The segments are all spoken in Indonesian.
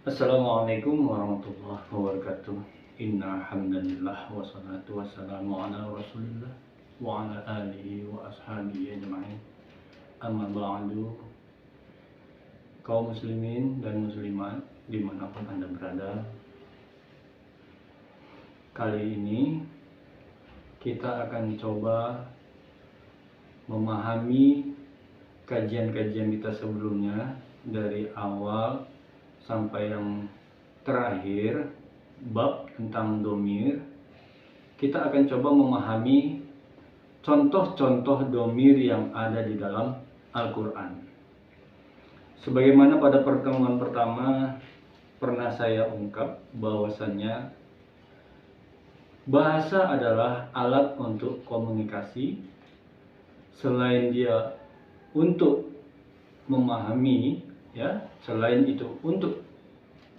Assalamualaikum warahmatullahi wabarakatuh. Inna hamdalillah wassalatu wassalamu ala rasulillah wa ala alihi wa ashabihi ajma'in. Amma ba'du. Kaum muslimin dan muslimat dimanapun Anda berada, kali ini kita akan coba memahami kajian-kajian kita sebelumnya dari awal sampai yang terakhir, bab tentang domir. Kita akan coba memahami contoh-contoh domir yang ada di dalam Al-Quran. Sebagaimana pada pertemuan pertama pernah saya ungkap bahwasannya bahasa adalah alat untuk komunikasi. Selain dia untuk memahami, selain itu untuk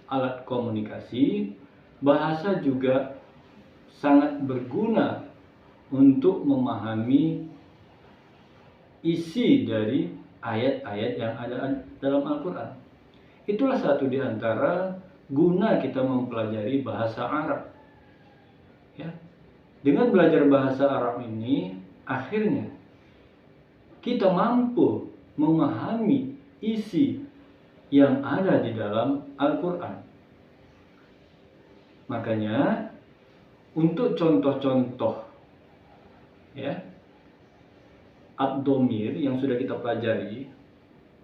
alat komunikasi, bahasa juga sangat berguna untuk memahami isi dari ayat-ayat yang ada dalam Al-Quran. Itulah satu di antara guna kita mempelajari bahasa Arab. Dengan belajar bahasa Arab ini, akhirnya kita mampu memahami isi yang ada di dalam Al-Quran. Makanya untuk contoh-contoh ad-domir yang sudah kita pelajari,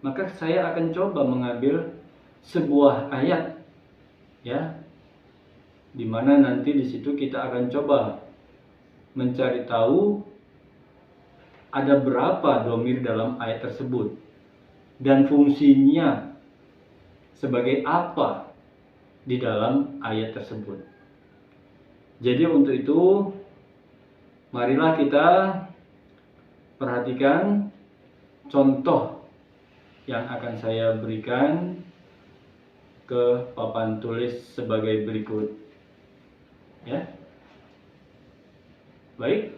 maka saya akan coba mengambil sebuah ayat, di mana nanti di situ kita akan coba mencari tahu ada berapa domir dalam ayat tersebut dan fungsinya sebagai apa di dalam ayat tersebut. Jadi untuk itu, marilah kita perhatikan contoh yang akan saya berikan ke papan tulis sebagai berikut. Baik.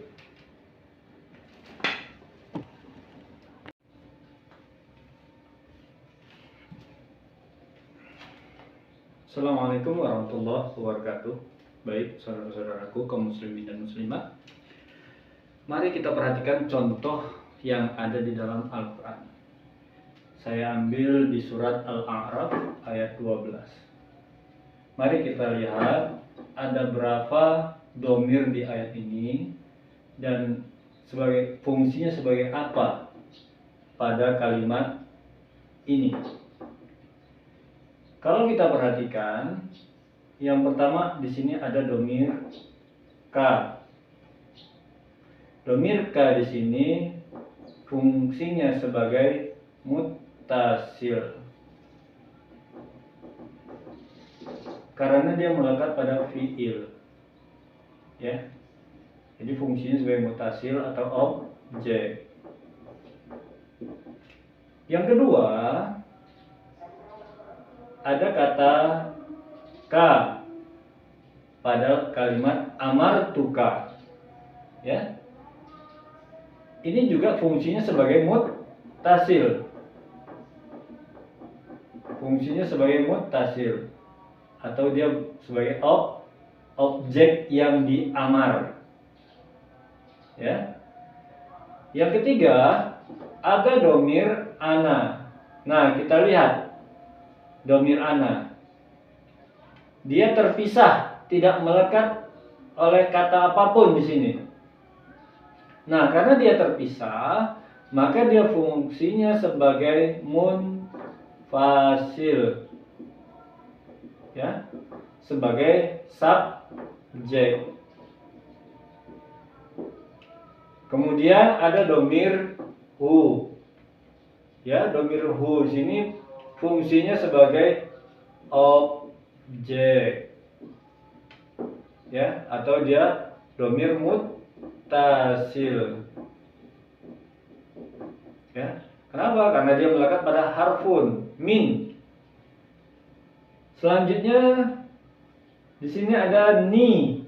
Assalamualaikum warahmatullahi wabarakatuh. Baik, saudara-saudaraku kaum muslimin dan muslimat, mari kita perhatikan contoh yang ada di dalam Al-Quran. Saya ambil di surat Al-A'raf ayat 12. Mari kita lihat ada berapa domir di ayat ini dan sebagai fungsinya sebagai apa pada kalimat ini. Kalau kita perhatikan, yang pertama di sini ada domir K. Domir K di sini fungsinya sebagai muttasil, karena dia melekat pada fiil. Jadi fungsinya sebagai muttasil atau objek. Yang kedua, ada kata K pada kalimat amartuka. Ini juga fungsinya sebagai muttasil. Fungsinya sebagai muttasil atau dia sebagai objek yang diamar. Yang ketiga, ada domir ana. Nah, kita lihat domir ana. Dia terpisah, tidak melekat oleh kata apapun di sini. Nah, karena dia terpisah, maka dia fungsinya sebagai munfasil, sebagai subjek. Kemudian ada domir hu. Domir hu di sini fungsinya sebagai objek, atau dia domir muttasil. Kenapa? Karena dia melekat pada harfun min. Selanjutnya di sini ada ni,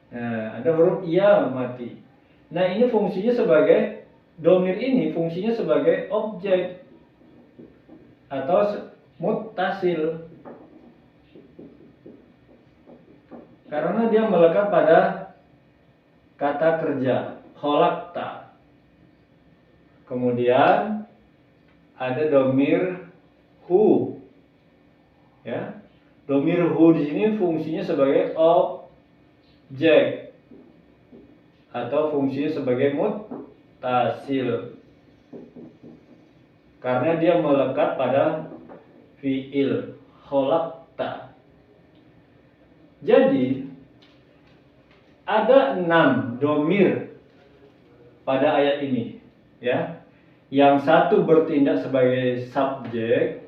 Nah, ada huruf ya mati. Nah, ini fungsinya sebagai domir, ini fungsinya sebagai objek atau muttasil. Karena dia melekat pada kata kerja kholakta. Kemudian ada domir hu. Ya. Domir hu di sini fungsinya sebagai objek atau fungsinya sebagai muttasil. Karena dia melekat pada fiil kholakta. Jadi ada 6 domir pada ayat ini, ya. Yang satu bertindak sebagai subjek,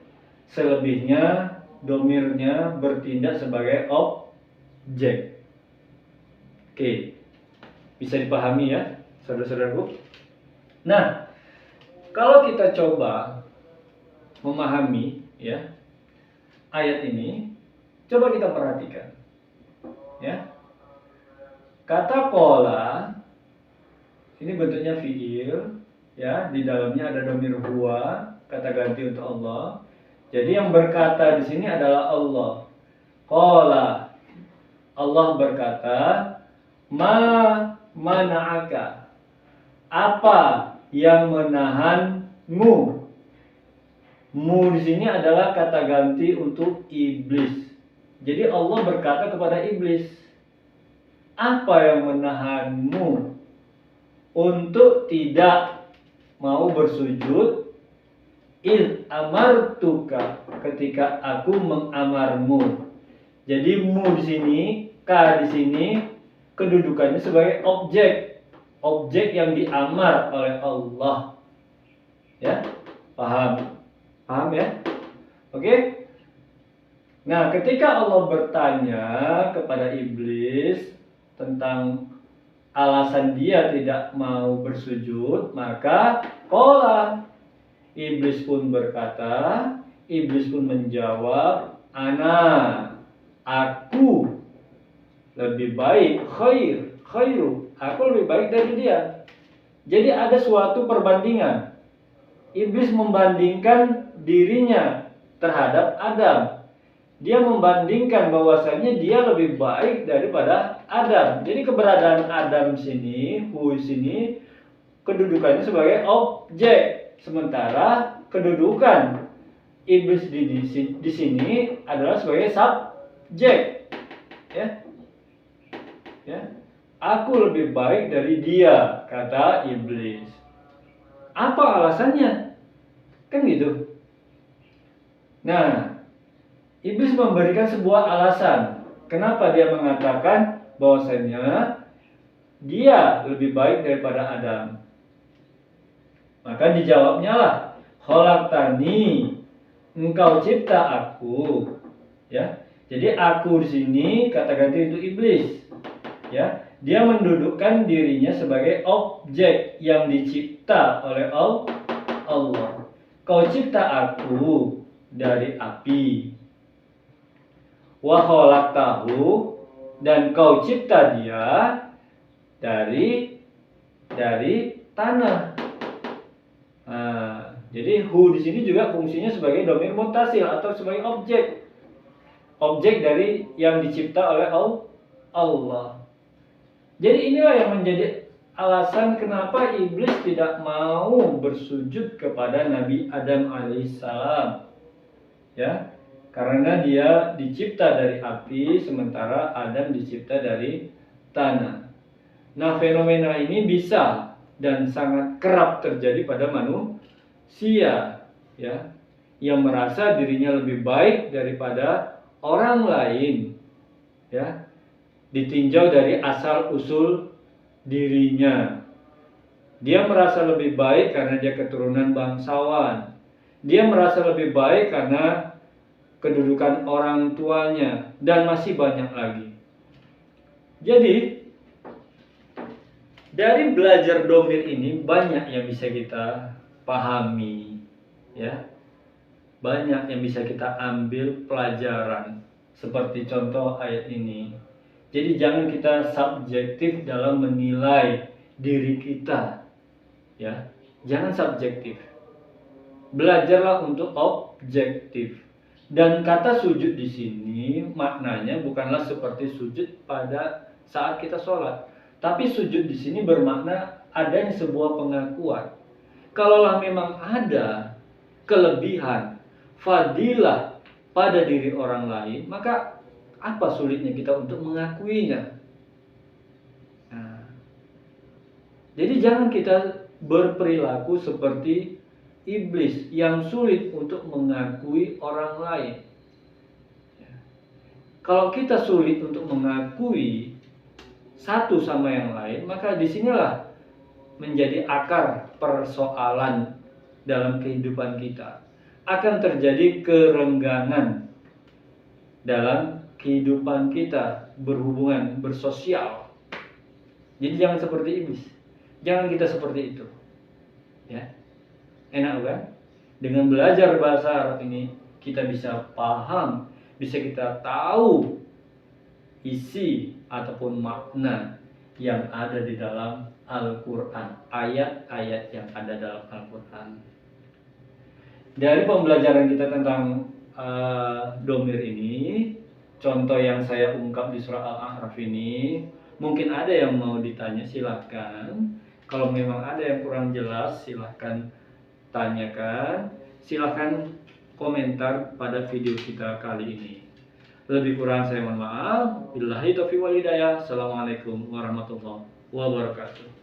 selebihnya domirnya bertindak sebagai objek. Oke, bisa dipahami ya, saudara-saudaraku. Nah, kalau kita coba memahami ya ayat ini, coba kita perhatikan. Ya. Kata qala ini bentuknya fiil, ya, di dalamnya ada domir huwa, kata ganti untuk Allah. Jadi yang berkata di sini adalah Allah. Qala, Allah berkata, ma mana'aka, apa yang menahanmu. Mu di sini adalah kata ganti untuk iblis. Jadi Allah berkata kepada iblis, apa yang menahanmu untuk tidak mau bersujud iz amartuka, ketika aku mengamarmu. Jadi mu di sini, ka di sini kedudukannya sebagai objek. Objek yang diamar oleh Allah. Ya, paham? Paham ya? Oke? Nah, ketika Allah bertanya kepada iblis tentang alasan dia tidak mau bersujud, maka qala, iblis pun berkata, iblis pun menjawab, aku lebih baik, khairu, aku lebih baik dari dia. Jadi ada suatu perbandingan. Iblis membandingkan dirinya terhadap Adam. Dia membandingkan bahwasanya dia lebih baik daripada Adam. Jadi keberadaan Adam sini, hu sini, kedudukannya sebagai objek. Sementara kedudukan iblis di sini adalah sebagai subjek. Ya. Ya. Aku lebih baik dari dia, kata iblis. Apa alasannya? Kan gitu. Nah, iblis memberikan sebuah alasan. Kenapa dia mengatakan bahwasanya dia lebih baik daripada Adam? Maka dijawabnya lah, khalaqtani, engkau cipta aku. Ya. Jadi aku di sini kata ganti untuk iblis. Ya, dia mendudukkan dirinya sebagai objek yang dicipta oleh Allah. Kau cipta aku dari api. Wa khalaqtahu, dan kau cipta dia dari tanah. Nah, jadi hu di sini juga fungsinya sebagai domir muttasil atau sebagai objek. Objek dari yang dicipta oleh Allah. Jadi inilah yang menjadi alasan kenapa iblis tidak mau bersujud kepada Nabi Adam alaihissalam. Ya, karena dia dicipta dari api sementara Adam dicipta dari tanah. Nah, fenomena ini bisa dan sangat kerap terjadi pada manusia, ya, yang merasa dirinya lebih baik daripada orang lain, ya, ditinjau dari asal usul dirinya. Dia merasa lebih baik karena dia keturunan bangsawan. Dia merasa lebih baik karena kedudukan orang tuanya, dan masih banyak lagi. Jadi dari belajar domir ini banyak yang bisa kita pahami, ya. Banyak yang bisa kita ambil pelajaran. Seperti contoh ayat ini. Jadi jangan kita subjektif dalam menilai diri kita, ya. Jangan subjektif. Belajarlah untuk objektif. Dan kata sujud di sini maknanya bukanlah seperti sujud pada saat kita sholat, tapi sujud di sini bermakna adanya sebuah pengakuan. Kalaulah memang ada kelebihan, fadilah pada diri orang lain, maka apa sulitnya kita untuk mengakuinya? Nah, jadi jangan kita berperilaku seperti iblis yang sulit untuk mengakui orang lain. Kalau kita sulit untuk mengakui satu sama yang lain, maka disinilah menjadi akar persoalan dalam kehidupan kita. Akan terjadi kerenggangan dalam kehidupan kita berhubungan, bersosial. Jadi jangan seperti iblis. Jangan kita seperti itu. Ya. Enak kan? Dengan belajar bahasa Arab ini kita bisa paham, bisa kita tahu isi ataupun makna yang ada di dalam Al-Quran, ayat-ayat yang ada dalam Al-Quran. Dari pembelajaran kita tentang domir ini, contoh yang saya ungkap di surah Al-A'raf ini, mungkin ada yang mau ditanya, silahkan. Kalau memang ada yang kurang jelas, silahkan tanyakan, silahkan komentar pada video kita kali ini. Lebih kurang saya mohon maaf. Billahi taufiq wal hidayah. Assalamualaikum warahmatullahi wabarakatuh.